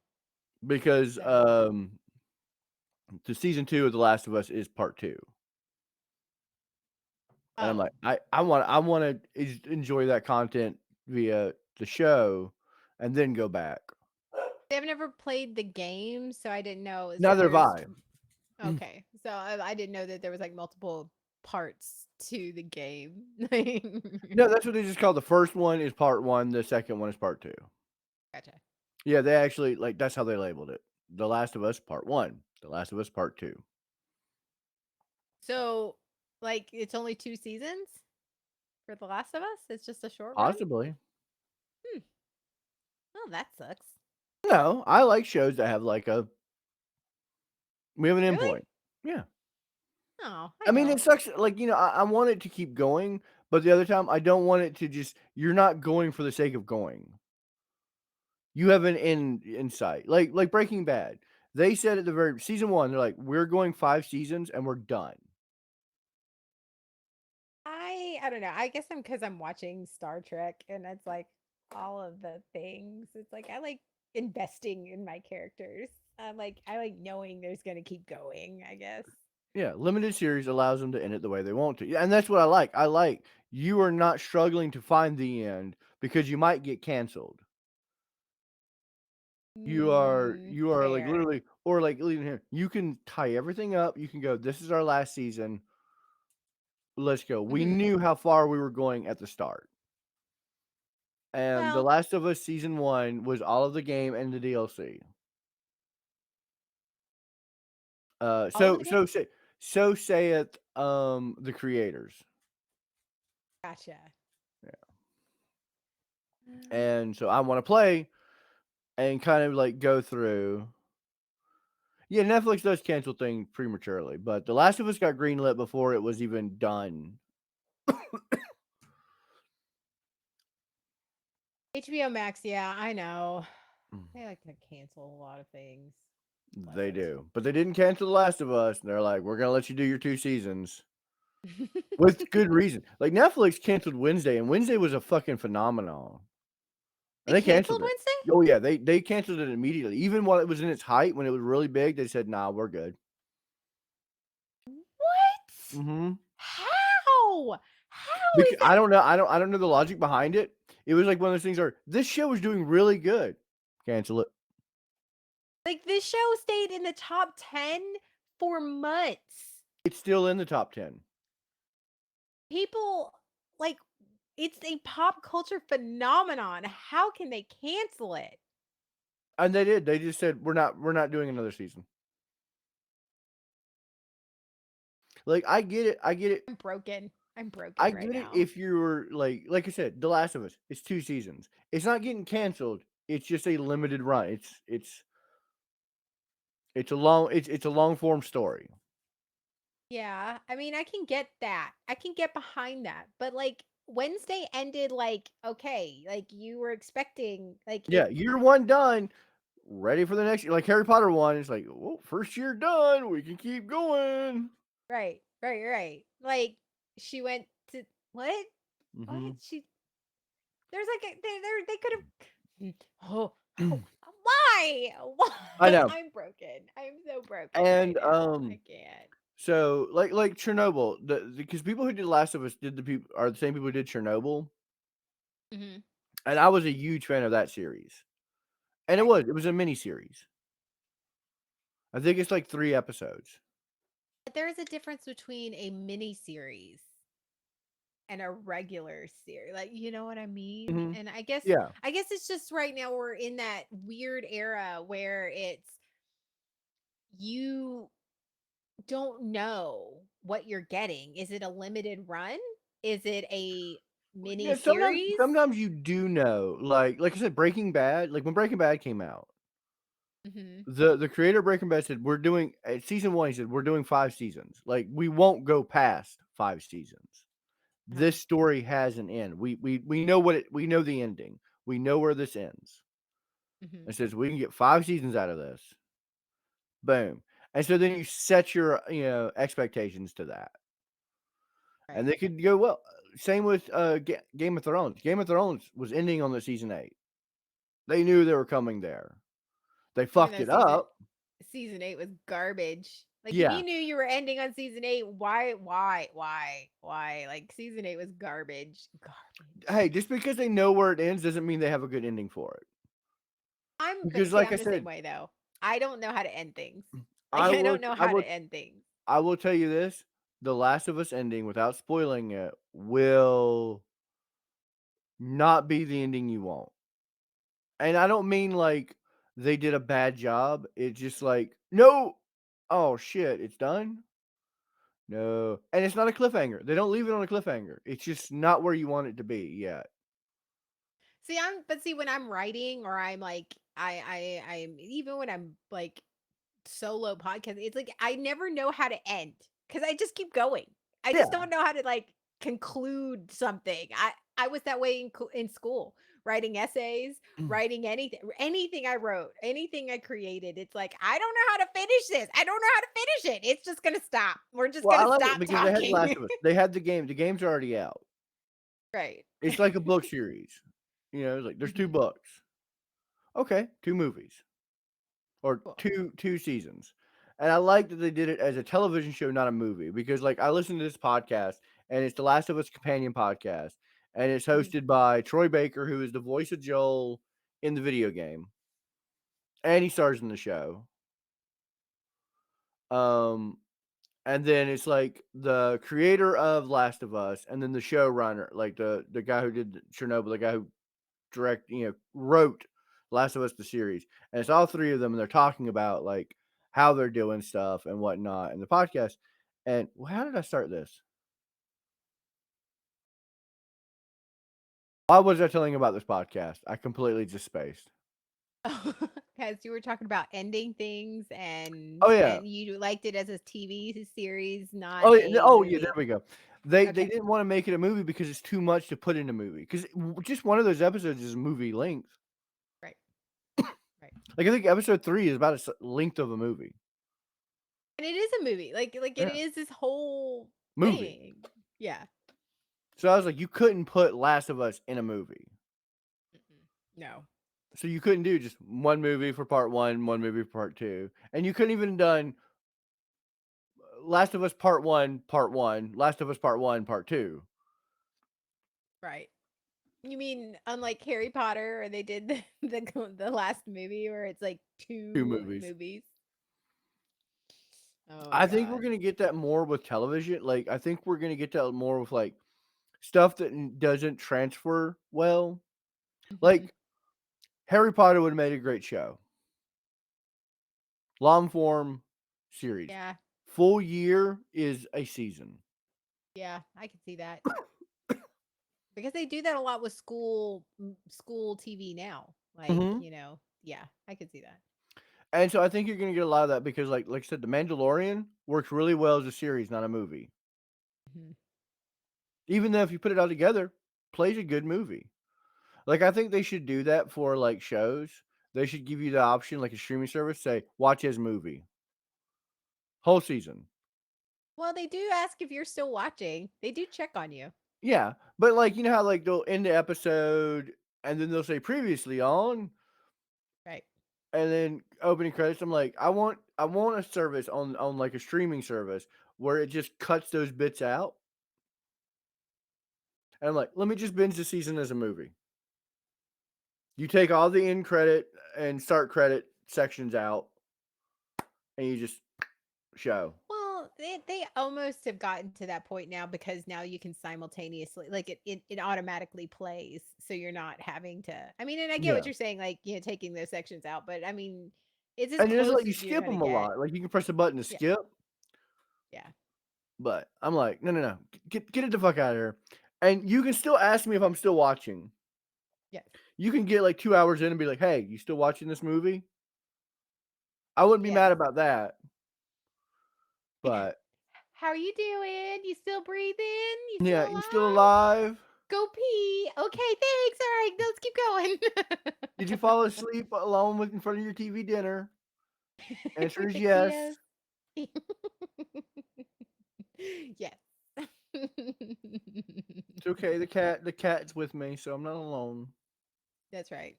because So, the season 2 of The Last of Us is Part Two. And I'm oh, like, I wanna enjoy that content via the show and then go back. I've never played the game, so I didn't know. So Neither have there's I. okay. So I didn't know that there was like multiple parts to the game. No, that's what they just call the first one is part 1, the second one is part 2. Gotcha. Yeah, they actually that's how they labeled it. The Last of Us Part 1, The Last of Us Part 2. So, like, it's only 2 seasons for The Last of Us? It's just a short run? Possibly. Hmm. Oh, that sucks. No, I like shows that have we have an Really? endpoint. Yeah. Oh, I I mean, it don't. sucks, I want it to keep going, but the other time, I don't want it to just you're not going for the sake of going. You have an insight, like Breaking Bad. They said at the very season 1, they're like, "We're going 5 seasons and we're done." I don't know. I guess I'm because I'm watching Star Trek and it's like all of the things. It's like I like investing in my characters. I like knowing there's gonna keep going, I guess. Yeah, limited series allows them to end it the way they want to. Yeah, and that's what I like. I like you are not struggling to find the end because you might get canceled. You are like Fair. literally or like even here, you can tie everything up. You can go, "This is our last season. Let's go." We Mhm. knew how far we were going at the start. And The Well, Last of Us season 1 was all of the game and the DLC. all of So the game. so say so saith, the creators. Gotcha. Yeah, Uh, and so I wanna play and kind of, go through yeah, Netflix does cancel things prematurely, but The Last of Us got greenlit before it was even done. HBO Max, yeah, I know. Mm, They like to cancel a lot of things, they but do, but they didn't cancel The Last of Us, and they're like, "We're gonna let you do your 2 seasons." With good reason. Like, Netflix canceled Wednesday, and Wednesday was a fucking phenomenon, they and they canceled canceled it. Wednesday? Oh, yeah, they canceled it immediately. Even while it was in its height, when it was really big, they said, "Nah, we're good." What? Mhm. How? How Becau is that? I don't know the logic behind it. It was like one of those things where, "This show is doing really good." Cancel it. Like this show stayed in the top 10 for months. It's still in the top 10. People like It's a pop culture phenomenon. How can they cancel it? And they did. They just said we're not doing another season. Like I get it. I get it. I'm broken. I'm broken I right get it now. if you're like I said, The Last of Us, it's 2 seasons. It's not getting canceled. It's just a limited run. It's a long form story. Yeah, I mean, I can get that. I can get behind that. But like Wednesday ended like okay, like you were expecting like Yeah, it year 1 done, ready for the next like Harry Potter 1, it's like, "Well, first year done, we can keep going." right, right, right. Like she went to what? What? Mhm. She there's like they could have oh, oh why? I Why? know. I'm broken. I'm so broken right And, now. I can't. so, like Chernobyl, because people who did Last of Us did the people are the same people who did Chernobyl, Mhm. and I was a huge fan of that series. And Right. it was a mini series. I think it's like 3 episodes. But there is a difference between a mini series and a regular series. Like, you know what I mean? Mhm. And Yeah. I guess it's just right now we're in that weird era where it's you don't know what you're getting. Is it a limited run? Is it a mini Yeah, series? sometimes you do know, like I said, Breaking Bad, like when Breaking Bad came out, Mhm. the creator of Breaking Bad said, "We're doing at season 1," he said, "We're doing 5 seasons. Like, we won't go past 5 seasons. Uh-huh. This story has an end. We know we know the ending. We know where this ends." Mhm. And says, "We can get 5 seasons out of this." Boom. And so then you set your, expectations to that. And Right. they could go well. Same with, Game of Thrones. Game of Thrones was ending on the season 8. They knew they were coming there. They Even fucked though it up. season 8 was garbage. Like if you Yeah. knew you were ending on season 8, why? Like season 8 was garbage. Hey, Garbage. just because they know where it ends doesn't mean they have a good ending for it. I'm but Because see, like I'm I the same said, way though. I don't know how to end things. Like I I will don't know I how to will end things. I will tell you this, The Last of Us ending, without spoiling it, will not be the ending you want. And I don't mean like they did a bad job. It's just like, "No! Oh, shit, it's done? No." And it's not a cliffhanger. They don't leave it on a cliffhanger. It's just not where you want it to be yet. See, when I'm writing or I'm like I'm even when I'm like solo podcast, it's like I never know how to end because I just keep going. I just Yeah. don't know how to like conclude something. I was that way in school, writing essays, writing anything I wrote, anything I created. It's like I don't know how to finish this. I don't know how to finish it. It's just gonna stop. We're just Well, I gonna like it stop because they had The Last talking. of Us. They had the game. The game's already out. Right. It's like a book series. It's like there's 2 Mhm. books. Okay, 2 movies or Cool. 2 seasons. And I like that they did it as a television show, not a movie, because like I listened to this podcast and it's The Last of Us companion podcast and it's Mhm. hosted by Troy Baker, who is the voice of Joel in the video game, and he stars in the show. Um and then it's like the creator of Last of Us and then the showrunner, like the guy who did Chernobyl, the guy who wrote Last of Us the series, and it's all 3 of them, and they're talking about like how they're doing stuff and whatnot in the podcast. And well, how did I start this? Why was I telling about this podcast? I completely just spaced. Because you were talking about ending things Oh yeah, and you liked it as a TV series, not oh yeah, a oh yeah. There movie. we go. They Okay. didn't want to make it a movie because it's too much to put in a movie. Because just one of those episodes is movie length. Right. Right. Like I think episode 3 is about a length of a movie. And it is a movie. Like it Yeah, is this whole movie. thing. Yeah. So I was like, you couldn't put Last of Us in a movie. Mm-mm. No. So you couldn't do just one movie for part 1, one movie for part 2, and you couldn't even done Last of Us part 1, Last of Us part 1, part 2. Right. You mean unlike Harry Potter, where they did the last movie where it's like 2 two movies. movies? Oh I think we're God. gonna get that more with television. Like, I think we're gonna get that more with like stuff that doesn't transfer well. Mhm. Like Harry Potter would have made a great show, long form series. Yeah. Full year is a season. Yeah, I can see that. Because they do that a lot with school TV now. Like, Hmm. yeah, I could see that. And so I think you're going to get a lot of that because, like I said, The Mandalorian works really well as a series, not a movie. Mhm. Even though if you put it all together, plays a good movie. Like I think they should do that for like shows. They should give you the option, like a streaming service, say watch his movie, whole season. Well, they do ask if you're still watching. They do check on you. Yeah, but like you know how like they'll end the episode and then they'll say previously on, Right. and then opening credits. I'm like, I want a service on like a streaming service where it just cuts those bits out. And I'm like, let me just binge the season as a movie. You take all the end credit and start credit sections out, and you just show. Well, they almost have gotten to that point now because now you can simultaneously like it automatically plays, so you're not having to. I mean, and I get what Yeah, you're saying, like taking those sections out, but I mean, it's as and just close let you as you're skip gonna them a get. lot. Like you can press a button to Yeah, skip, yeah, but I'm like, no, no, no, get it the fuck out of here. And you can still ask me if I'm still watching. yes, You can get like 2 hours in and be like, hey, you still watching this movie? I wouldn't be yes. mad about that, but How are you doing? You still breathing? You yeah, still you still alive? alive? Go pee. Okay, thanks. All right, let's keep Did you going. fall asleep alone with in front of your TV dinner? Answer is yes. Yes. Yes. It's okay. The cat's with me, so I'm not alone. That's right.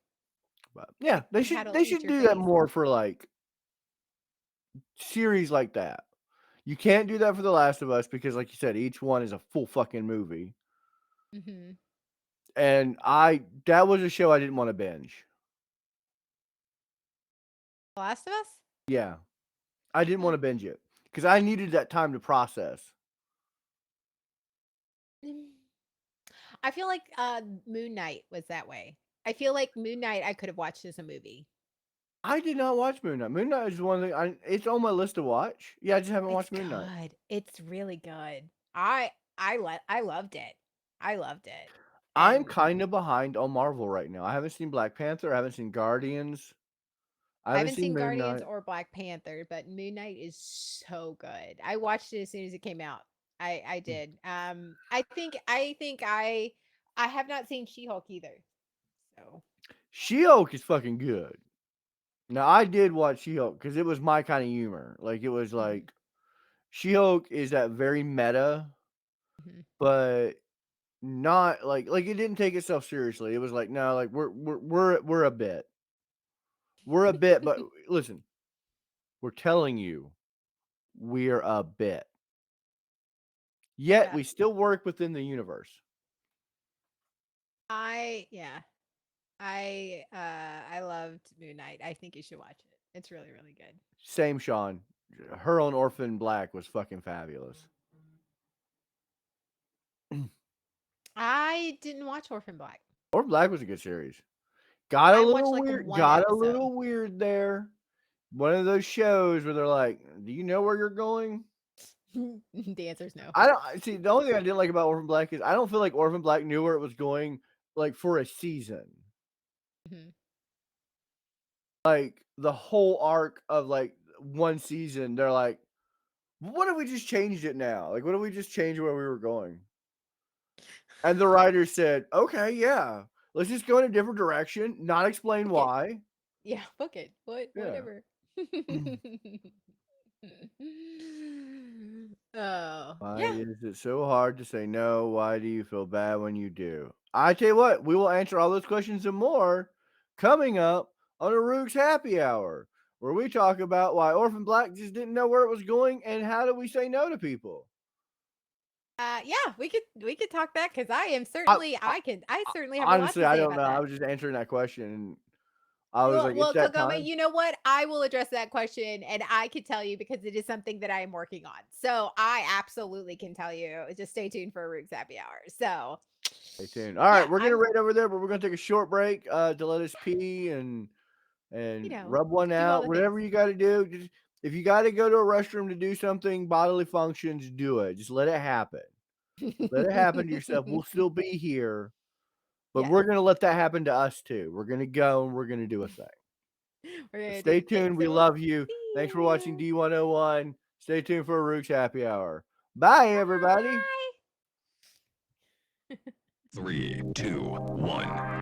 But yeah, they The should cat will they eat should your do that face. more for like series like that. You can't do that for The Last of Us because, like you said, each one is a full fucking movie. Mhm. And that was a show I didn't want to binge. Last of Us? Yeah, I didn't Huh. want to binge it because I needed that time to process. Mm. I feel like Moon Knight was that way. I feel like Moon Knight I could have watched as a movie. I did not watch Moon Knight. Moon Knight is one thing. It's on my list to watch. Yeah, I just haven't It's watched Moon Knight. good. It's really good. I loved it. I loved it. I'm And kind of behind on Marvel right now. I haven't seen Black Panther. I haven't seen Guardians. I I haven't haven't seen seen Moon Guardians Knight. or Black Panther, but Moon Knight is so good. I watched it as soon as it came out. I did. I have not seen She-Hulk either. So, She-Hulk is fucking good. Now I did watch She-Hulk because it was my kind of humor. Like it was mhm, like She-Hulk is that very meta, mhm. but not like it didn't take itself seriously. It was like no, like we're a bit, but listen, we're telling you we're a bit. Yet Yeah. we still work within the universe. Yeah. I loved Moon Knight. I think you should watch it. It's really, really good. Same Sean. Her on Orphan Black was fucking fabulous. I didn't watch Orphan Black. Orphan Black was a good series. Got a I watched little like a weird. one Got a episode. little weird there. One of those shows where they're like, "Do you know where you're going?" The answer is no. I don't see. The only thing I didn't like about Orphan Black is I don't feel like Orphan Black knew where it was going, like for a season. Mhm. Like the whole arc of like one season, they're like, "What if we just changed it now? Like, what if we just changed where we were going?" And the writer said, "Okay, yeah, let's just go in a different direction, not explain Book it. why." Yeah, book it. Yeah. Whatever. Oh, Why yeah. is it so hard to say no? Why do you feel bad when you do? I tell you what, we will answer all those questions and more coming up on a Rook's Happy Hour, where we talk about why Orphan Black just didn't know where it was going and how do we say no to people. Yeah, we could talk that because I, I certainly have a lot honestly, to I say don't about know. I that. was just answering that question. I was Well, like, "It's well, that Kokoma, time." you know what? I will address that question and I can tell you because it is something that I am working on. So I absolutely can tell you. Just stay tuned for Rook's happy hour. So Stay tuned. All right, yeah, we're gonna I'm, rate over there, but we're gonna take a short break to let us pee you and know, rub one do all out. the things. Whatever you got to do. Just, if you got to go to a restroom to do something bodily functions, do it. Just let it happen. Let it happen to yourself. We'll still be here, but Yes. we're gonna let that happen to us too. We're gonna go and we're gonna do a thing. We're So gonna stay do get tuned. We some love you. Thanks for watching cereal. D101. Stay tuned for Rook's happy hour. Bye, everybody. Bye. 3, 2, 1.